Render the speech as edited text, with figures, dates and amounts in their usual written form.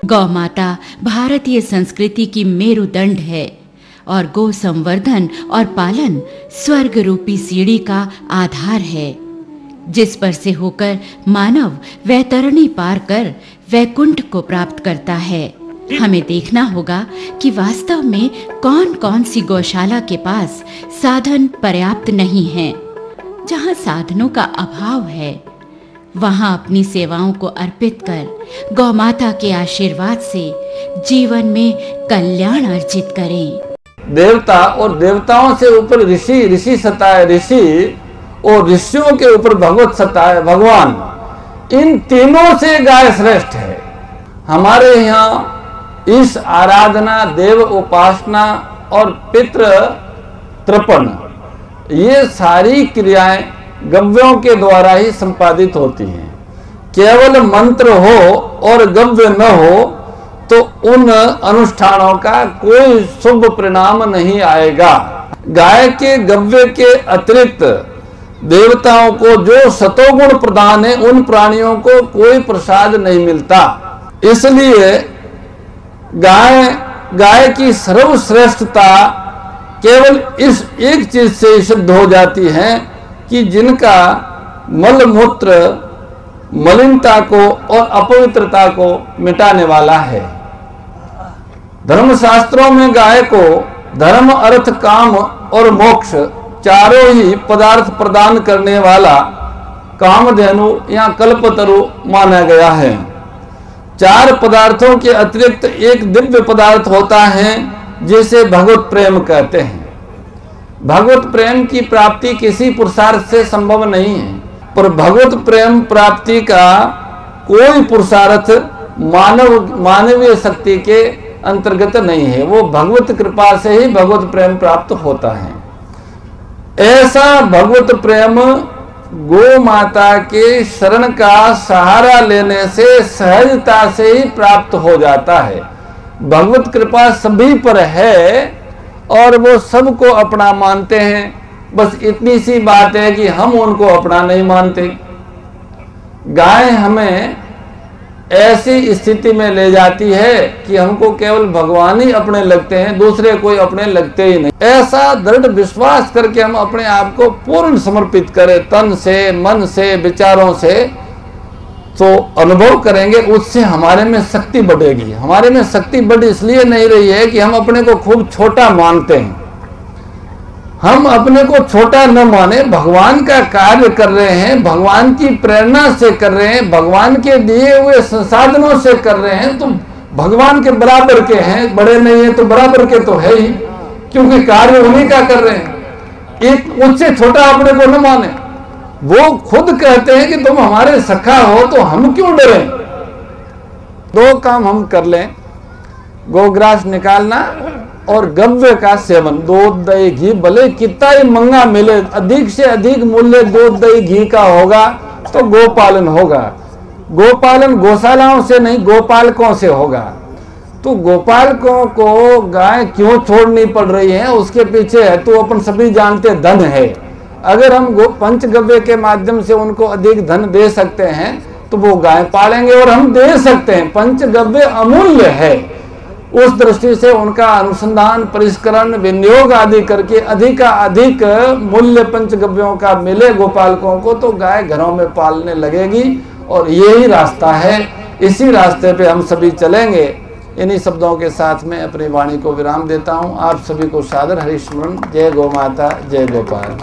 गौ माता भारतीय संस्कृति की मेरुदंड है और गो संवर्धन और पालन स्वर्ग रूपी सीढ़ी का आधार है, जिस पर से होकर मानव वैतरणी पार कर वैकुंठ को प्राप्त करता है। हमें देखना होगा कि वास्तव में कौन-कौन सी गौशाला के पास साधन पर्याप्त नहीं हैं। जहां साधनों का अभाव है, वहां अपनी सेवाओं को अर्पित कर गौ माता के आशीर्वाद से जीवन में कल्याण अर्जित करें। देवता और देवताओं से ऊपर ऋषि, ऋषि सत्ता है ऋषि, और ऋषियों के ऊपर भगवत सत्ता है भगवान। इन तीनों से गाय श्रेष्ठ है। हमारे यहाँ इस आराधना, देव उपासना और पितृ तर्पण, ये सारी क्रियाएं गव्यों के द्वारा ही संपादित होती हैं। केवल मंत्र हो और गव्य न हो तो उन अनुष्ठानों का कोई शुभ परिणाम नहीं आएगा। गाय के गव्य के अतिरिक्त देवताओं को जो सतोगुण प्रदान है, उन प्राणियों को कोई प्रसाद नहीं मिलता। इसलिए गाय की सर्वश्रेष्ठता केवल इस एक चीज से सिद्ध हो जाती है कि जिनका मल मूत्र मलिनता को और अपवित्रता को मिटाने वाला है। धर्मशास्त्रों में गाय को धर्म, अर्थ, काम और मोक्ष चारों ही पदार्थ प्रदान करने वाला कामधेनु या कल्पतरु माना गया है। चार पदार्थों के अतिरिक्त एक दिव्य पदार्थ होता है जिसे भगवत प्रेम कहते हैं। भगवत प्रेम की प्राप्ति किसी पुरुषार्थ से संभव नहीं है, पर भगवत प्रेम प्राप्ति का कोई पुरुषार्थ मानवीय शक्ति के अंतर्गत नहीं है। वो भगवत कृपा से ही भगवत प्रेम प्राप्त होता है। ऐसा भगवत प्रेम गो माता के शरण का सहारा लेने से सहजता से ही प्राप्त हो जाता है। भगवत कृपा सभी पर है और वो सबको अपना मानते हैं। बस इतनी सी बात है कि हम उनको अपना नहीं मानते। गाय हमें ऐसी स्थिति में ले जाती है कि हमको केवल भगवान ही अपने लगते हैं, दूसरे कोई अपने लगते ही नहीं। ऐसा दृढ़ विश्वास करके हम अपने आप को पूर्ण समर्पित करें, तन से, मन से, विचारों से, तो अनुभव करेंगे उससे हमारे में शक्ति बढ़ेगी। हमारे में शक्ति बढ़ इसलिए नहीं रही है कि हम अपने को खूब छोटा मानते हैं। हम अपने को छोटा न माने, भगवान का कार्य कर रहे हैं, भगवान की प्रेरणा से कर रहे हैं, भगवान के दिए हुए संसाधनों से कर रहे हैं, तो भगवान के बराबर के हैं। बड़े नहीं है तो बराबर के तो है ही, क्योंकि कार्य उन्हीं का कर रहे हैं। एक उससे छोटा अपने को न माने। वो खुद कहते हैं कि तुम हमारे सखा हो तो हम क्यों डरें। दो काम हम कर लें, गोग्रास निकालना और गव्य का सेवन। दूध, दही, घी भले कितना ही महंगा मिले, अधिक से अधिक मूल्य दूध, दही, घी का होगा तो गोपालन होगा। गोपालन गौशालाओं से नहीं, गोपालकों से होगा। तो गोपालकों को गाय क्यों छोड़नी पड़ रही है, उसके पीछे है तो अपन सभी जानते धन है। अगर हम पंचगव्य के माध्यम से उनको अधिक धन दे सकते हैं तो वो गाय पालेंगे, और हम दे सकते हैं। पंचगव्य अमूल्य है। उस दृष्टि से उनका अनुसंधान, परिष्करण, विनियोग आदि करके अधिक मूल्य पंचगव्यों का मिले गोपालकों को, तो गाय घरों में पालने लगेगी। और यही रास्ता है, इसी रास्ते पे हम सभी चलेंगे। इन्हीं शब्दों के साथ में अपनी वाणी को विराम देता हूँ। आप सभी को सादर हरिस्मरण। जय गौ माता, जय गोपाल।